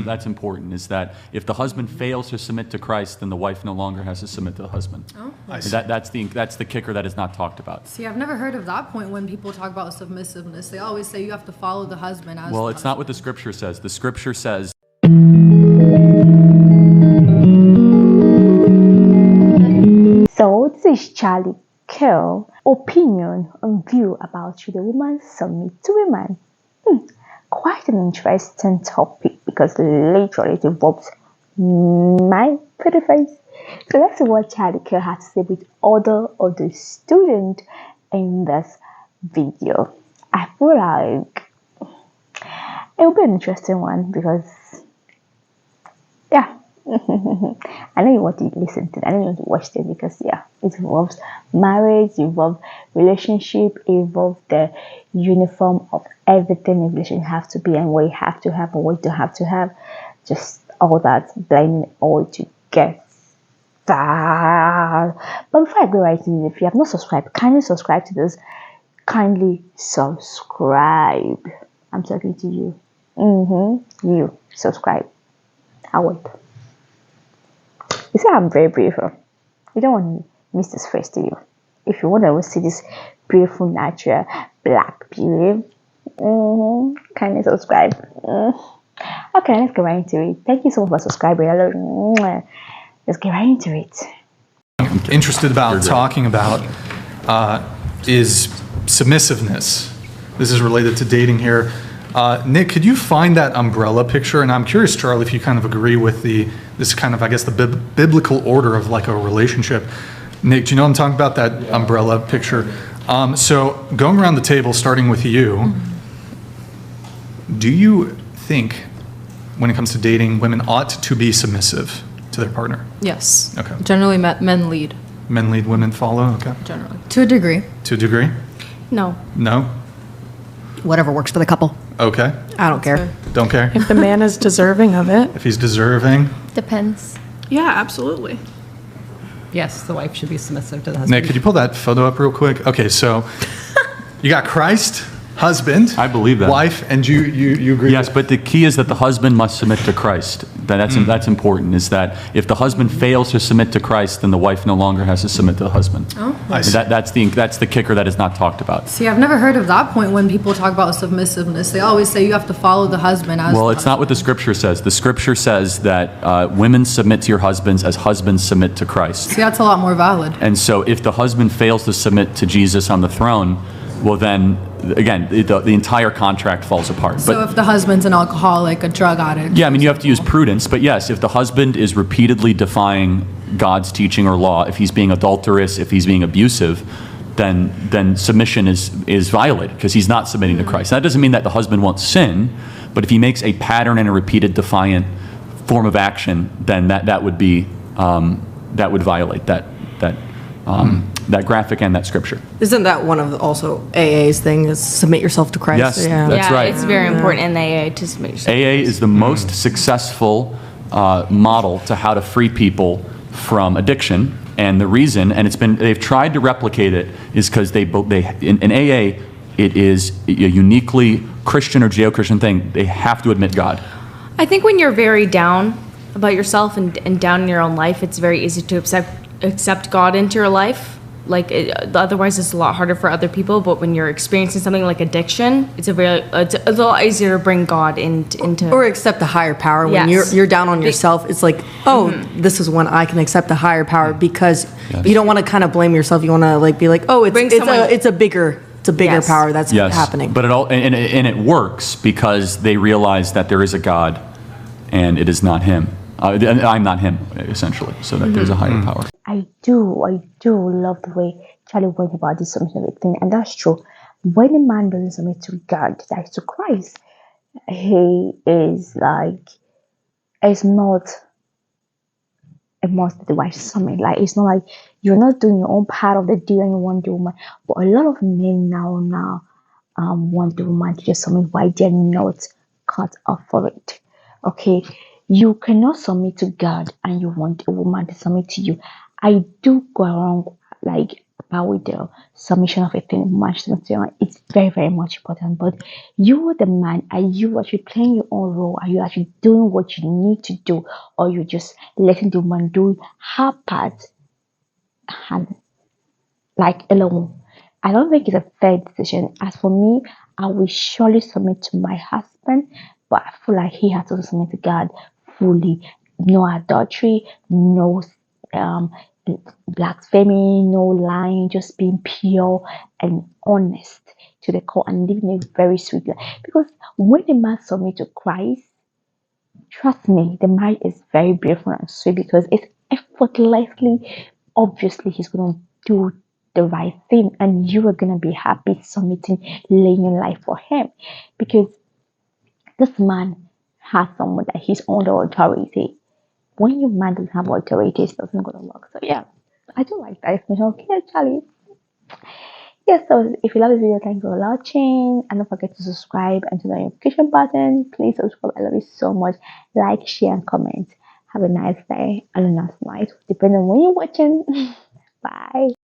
That's important, is that if the husband fails to submit to Christ, then the wife no longer has to submit to the husband. Oh. That's the kicker that is not talked about. See, I've never heard of that point when people talk about submissiveness. They always say you have to follow the husband as Well, the it's not what the husband. scripture says. The scripture says, So this is Charlie Kirk opinion and view about should a woman submit to a man. Quite an interesting topic because literally it involves my pretty face. So let's see what Charlie Kirk has to say with other of the students in this video. I feel like it will be an interesting one because yeah. I know you want to listen to it. I know you want to watch it because yeah, it involves marriage, it involves relationship, it involves the uniform of everything a relationship has to be and what you have to have and what you don't have to have. Just all that blending all together. But before I go right in, if you have not subscribed, kindly subscribe to this. Kindly subscribe. I'm talking to you. You subscribe. I'll wait. You see, I'm very beautiful. You don't want to miss this face, do you? If you want to see this beautiful, natural, black beauty, kindly subscribe. Okay, let's get right into it. Thank you so much for subscribing. I love you. Let's get right into it. I'm interested about talking about is submissiveness. This is related to dating here. Nick, could you find that umbrella picture? And I'm curious, Charlie, if you kind of agree with this kind of, I guess, the biblical order of like a relationship. Nick, do you know what I'm talking about, that umbrella picture? So going around the table, starting with you, do you think when it comes to dating, women ought to be submissive to their partner? Yes. Okay. Generally, men lead. Men lead, women follow? Okay. Generally. To a degree. To a degree? No. No? Whatever works for the couple. Okay. I don't care. Fair. Don't care? If the man is deserving of it. If he's deserving? Depends. Yeah, absolutely. Yes, the wife should be submissive to the husband. Nick, could you pull that photo up real quick? Okay, so you got Christ, husband. I believe that. Wife, and you agree? yes, but the key is that the husband must submit to Christ. That's important, is that if the husband fails to submit to Christ, then the wife no longer has to submit to the husband. Oh. I see. That's the kicker that is not talked about. See, I've never heard of that point when people talk about submissiveness. They always say you have to follow the husband as Well, the it's not what the scripture says. The scripture says that women submit to your husbands as husbands submit to Christ. See, that's a lot more valid. And so if the husband fails to submit to Jesus on the throne, well then, again, the entire contract falls apart. So if the husband's an alcoholic, a drug addict. Yeah, I mean, you have to use prudence, but yes, if the husband is repeatedly defying God's teaching or law, if he's being adulterous, if he's being abusive, then submission is violated because he's not submitting to Christ. That doesn't mean that the husband won't sin, but if he makes a pattern and a repeated defiant form of action, then that would be that would violate that graphic and that scripture. Isn't that one of also AA's thing, is submit yourself to Christ? Yes, Yeah. that's right. It's very important in AA to submit yourself. AA is the most successful model to how to free people from addiction, and the reason, and they've tried to replicate it, is because in AA it is a uniquely Christian or Judeo-Christian thing. They have to admit God. I think when you're very down about yourself and down in your own life, it's very easy to accept God into your life. Otherwise it's a lot harder for other people, but when you're experiencing something like addiction, it's a lot easier to bring God into Or accept a higher power. When Yes. you're down on yourself, it's like, this is when I can accept a higher power, because you don't want to kind of blame yourself. You want to like be like, it's a bigger Yes. power that's happening. But it works because they realize that there is a God, and it is not him. I'm not him, essentially. So that there's a higher power. I do love the way Charlie went about this submission thing, and that's true. When a man doesn't submit to God, that is to Christ, he is like, it's not a must that the wife submit. Like, it's not like you're not doing your own part of the deal and you want the woman. But a lot of men now want the woman to just submit while they're not cut off for it. Okay, you cannot submit to God and you want a woman to submit to you. I do go around like with the submission of a thing much material. It's very, very much important. But you, the man, are you actually playing your own role? Are you actually doing what you need to do? Or you just letting the woman do her part and like alone? I don't think it's a fair decision. As for me, I will surely submit to my husband, but I feel like he has to submit to God fully. No adultery, no um blasphemy, no lying, just being pure and honest to the core and living a very sweet life. Because when a man submits to Christ, trust me, the marriage is very beautiful and sweet because it's effortlessly, obviously, he's going to do the right thing and you are going to be happy submitting, laying your life for him because this man has someone that he's under authority. When your man doesn't have authority, it doesn't going to work. So, yeah, I do like that. It's okay, Charlie. Yes, so if you love this video, thank you for watching. And don't forget to subscribe and to the notification button. Please subscribe. I love you so much. Like, share, and comment. Have a nice day and a nice night, depending on when you're watching. Bye.